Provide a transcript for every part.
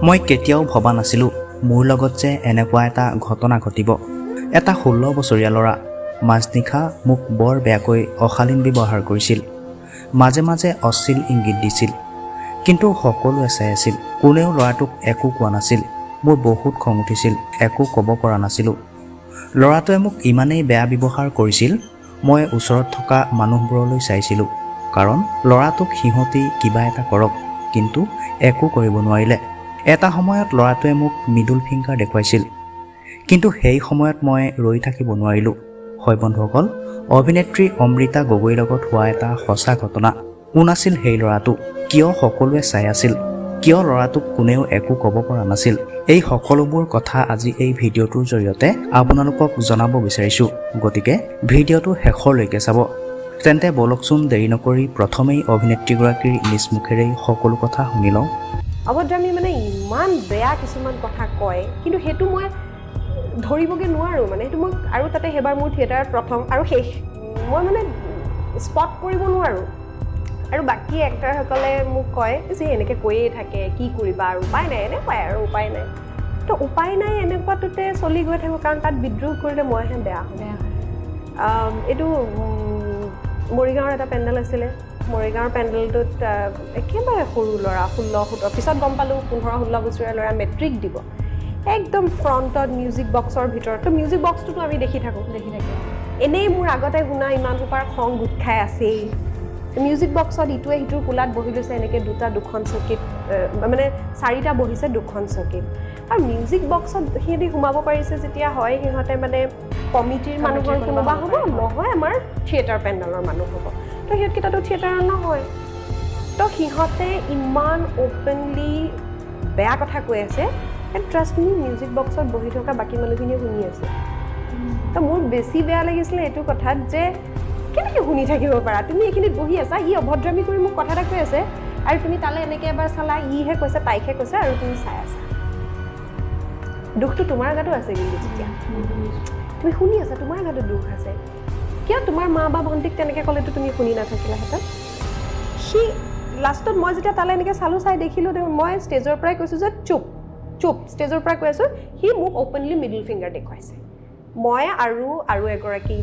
মই কেতিয়াও ভবা নাছিলোঁ মোৰ লগত যে এনেকুৱা এটা ঘটনা ঘটিব। এটা 16 বছৰীয়া ল'ৰা মাজনিশা মোক বৰ বেয়াকৈ অশালীন ব্যৱহাৰ কৰিছিল। মাজে মাজে অশ্লীল ইংগিত দিছিল, কিন্তু সকলোৱে চাই আছিল। কোনেও ল'ৰাটোক একো কোৱা নাছিল। মোৰ বহুত খং উঠিছিল, একো ক'ব পৰা নাছিলোঁ। ল'ৰাটোৱে মোক ইমানেই বেয়া ব্যৱহাৰ কৰিছিল, মই ওচৰত থকা মানুহবোৰলৈ চাইছিলোঁ, কাৰণ ল'ৰাটোক সিহঁতি কিবা এটা কৰক, কিন্তু একো কৰিব নোৱাৰিলে। এটা সময়ত ল'ৰাটোৱে মোক মিডল ফিংগাৰ দেখুৱাইছিল, কিন্তু সেই সময়ত মই ৰৈ থাকিব নোৱাৰিলোঁ। হয় বন্ধুসকল, অভিনেত্ৰী অমৃতা গগৈৰ লগত হোৱা এটা সঁচা ঘটনা। কোন আছিল সেই ল'ৰাটো? কিয় সকলোৱে চাই আছিল? কিয় ল'ৰাটোক কোনেও একো ক'ব পৰা নাছিল? এই সকলোবোৰ কথা আজি এই ভিডিঅ'টোৰ জৰিয়তে আপোনালোকক জনাব বিচাৰিছোঁ। গতিকে ভিডিঅ'টো শেষলৈকে চাব। তেন্তে বলকচোন দেৰি নকৰি প্ৰথমেই অভিনেত্ৰীগৰাকীৰ নিজ মুখেৰেই সকলো কথা শুনি লওঁ। অভদ্ৰামী মানে ইমান বেয়া কিছুমান কথা কয়, কিন্তু সেইটো মই ধৰিবগৈ নোৱাৰোঁ। মানে সেইটো মই আৰু তাতে সেইবাৰ মোৰ থিয়েটাৰত প্ৰথম আৰু শেষ, মই মানে স্পট কৰিব নোৱাৰোঁ। আৰু বাকী এক্টাৰসকলে মোক কয় যে এনেকৈ কৈয়ে থাকে, কি কৰিবা আৰু উপায় নাই, এনেকুৱাই আৰু উপায় নাই। তো উপায় নাই এনেকুৱাটোতে চলি গৈ থাকোঁ, কাৰণ তাত বিদ্ৰোহ কৰিলে মইহে বেয়া হয়। এইটো মৰিগাঁৱৰ এটা পেণ্ডেল আছিলে। মৰিগাঁৱৰ পেণ্ডেলটোত একেবাৰে সৰু ল'ৰা 16-17, পিছত গম পালোঁ 15-16 বছৰীয়া ল'ৰা মেট্ৰিক দিব। একদম ফ্ৰণ্টত মিউজিক বক্সৰ ভিতৰত। তো মিউজিক বক্সটোতো আমি দেখি থাকোঁ। এনেই মোৰ আগতে শুনা ইমান সোপাৰ খং গোট খাই আছেই। মিউজিক বক্সত ইটোৱে সিটোৰ কোলাত বহি লৈছে, এনেকৈ দুখন চকীত, মানে 4টা বহিছে 2খন চকীত। আৰু মিউজিক বক্সত সিহঁতি সোমাব পাৰিছে যেতিয়া, হয় সিহঁতে মানে কমিটিৰ মানুহৰ কোনোবা হ'ব, নহয় আমাৰ থিয়েটাৰ পেণ্ডেলৰ মানুহ হ'ব। তো সিহঁতকেইটাতো থিয়েটাৰৰ নহয়। তো সিহঁতে ইমান অ'পেনলি বেয়া কথা কৈ আছে, এণ্ড ট্ৰাষ্ট মি, মিউজিক বক্সত বহি থকা বাকী মানুহখিনিয়ে শুনি আছে। তো মোৰ বেছি বেয়া লাগিছিলে এইটো কথাত যে কেনেকৈ শুনি থাকিব পাৰা? তুমি এইখিনিত বহি আছা, ই অভদ্ৰামী কৰি মোক কথা এটা কৈ আছে, আৰু তুমি তালৈ এনেকৈ এবাৰ চালা, ইহে কৈছে তাইকহে কৈছে, আৰু তুমি চাই আছা। দুখটো তোমাৰ গাতো আছে, কিন্তু তেতিয়া তুমি শুনি আছা, তোমাৰ গাতো দুখ আছে। কিয় তোমাৰ মা বা ভণ্টিক তেনেকৈ ক'লেতো তুমি শুনি নাথাকিলাহেঁতেন? সি লাষ্টত মই যেতিয়া তালৈ এনেকৈ চালোঁ, চাই দেখিলোঁ, মই ষ্টেজৰ পৰাই কৈছোঁ যে চুপ, ষ্টেজৰ পৰা কৈ আছোঁ। সি মোক অ'পেনলি মিডল ফিংগাৰ দেখুৱাইছে। মই আৰু এগৰাকী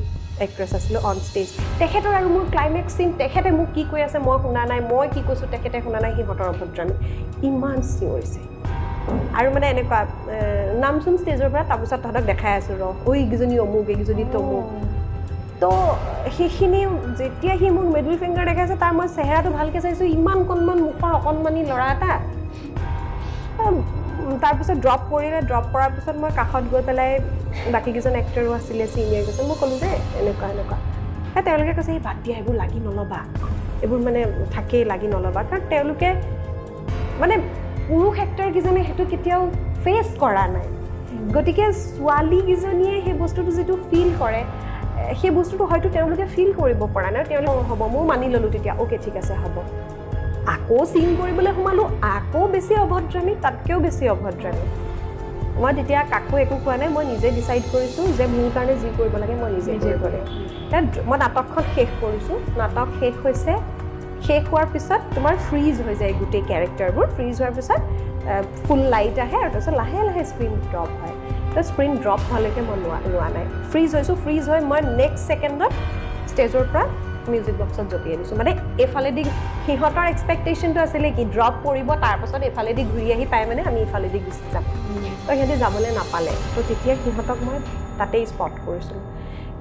এক্ট্ৰেছ আছিলোঁ অন ষ্টেজ। তেখেতৰ আৰু মোৰ ক্লাইমেক্স চিন, তেখেতে মোক কি কৈ আছে মই শুনা নাই, মই কি কৈছোঁ তেখেতে শুনা নাই। সিহঁতৰ অভদ্ৰামী ইমান চিঞৰিছে। আৰু মানে এনেকুৱা নামচোন ষ্টেজৰ পৰা, তাৰপিছত তাহাঁতক দেখাই আছোঁ, এইকেইজনী অমুক, এইকেইজনী তমুক। তো সেইখিনি যেতিয়া সি মোক মিডল ফিংগাৰ দেখাইছে, তাৰ মই চেহেৰাটো ভালকৈ চাইছোঁ, ইমান কণমান মুখৰ অকণমানি ল'ৰা এটা। তাৰপিছত ড্ৰপ কৰিলে, ড্ৰপ কৰাৰ পিছত মই কাষত গৈ পেলাই, বাকীকেইজন এক্টৰো আছিলে, ছিনিয়ৰ কেইজন, মই ক'লোঁ যে এনেকুৱা। তেওঁলোকে কৈছে, এই বাদ দিয়া, এইবোৰ লাগি নল'বা, এইবোৰ মানে থাকেই, লাগি নল'বা। কাৰণ তেওঁলোকে মানে পুৰুষ এক্টৰকেইজনে সেইটো কেতিয়াও ফেচ কৰা নাই। গতিকে ছোৱালীকেইজনীয়ে সেই বস্তুটো যিটো ফিল কৰে, সেই বস্তুটো হয়তো তেওঁলোকে ফিল কৰিব পৰা নাই। তেওঁলোকে হ'ব, মই মানি ল'লোঁ তেতিয়া, অ'কে ঠিক আছে হ'ব। আকৌ চিন কৰিবলৈ সোমালোঁ, আকৌ বেছি অভদ্ৰামী, তাতকৈও বেছি অভদ্ৰামী। মই তেতিয়া কাকো একো কোৱা নাই, মই নিজে ডিচাইড কৰিছোঁ যে মোৰ কাৰণে যি কৰিব লাগে মই নিজে কৰিব লাগে। মই নাটকখন শেষ কৰিছোঁ। নাটক শেষ হৈছে, শেষ হোৱাৰ পিছত তোমাৰ ফ্ৰীজ হৈ যায় গোটেই কেৰেক্টাৰবোৰ। ফ্ৰীজ হোৱাৰ পিছত ফুল লাইট আহে, আৰু তাৰপিছত লাহে লাহে স্ক্ৰীন ড্ৰপ হয়। তো স্ক্ৰীন ড্ৰপ হোৱালৈকে মই লোৱা নাই। ফ্ৰীজ হৈছোঁ, ফ্ৰীজ হৈ মই নেক্সট ছেকেণ্ডত ষ্টেজৰ পৰা মিউজিক বক্সত জঁপিয়াই দিছোঁ। মানে এইফালেদি সিহঁতৰ এক্সপেক্টেশ্যনটো আছিলে কি, ড্ৰপ পৰিব, তাৰপাছত এইফালেদি ঘূৰি আহি পাই মানে আমি এইফালেদি গুচি যাম। তো সিহঁতে যাবলৈ নাপালে। তো তেতিয়া সিহঁতক মই তাতেই স্পট কৰিছিলোঁ।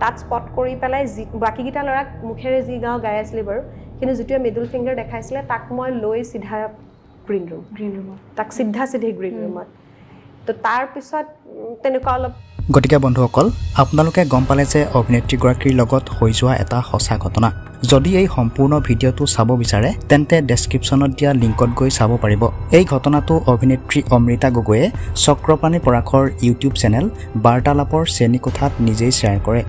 তাত স্পট কৰি পেলাই বাকীকেইটা ল'ৰাক মুখেৰে যি গাই আছিলে বাৰু, কিন্তু যিটোৱে মিডল ফিংগাৰ দেখাইছিলে তাক মই লৈ চিধা গ্ৰীণ ৰুমত, তাক চিধা গ্ৰীণ ৰুমত। তো তাৰপিছত তেনেকুৱা অলপ। গতিকে বন্ধুসকল, আপোনালোকে গম পালে যে অভিনেত্ৰীগৰাকীৰ লগত হৈ যোৱা এটা সঁচা ঘটনা। যদি এই সম্পূৰ্ণ ভিডিঅ'টো চাব বিচাৰে, তেন্তে ডেছক্ৰিপশ্যনত দিয়া লিংকত গৈ চাব পাৰিব। এই ঘটনাটো অভিনেত্ৰী অমৃতা গগৈয়ে চক্ৰপাণি পৰাশৰ ইউটিউব চেনেল বাৰ্তালাপৰ শ্ৰেণীকোঠাত নিজেই শ্বেয়াৰ কৰে।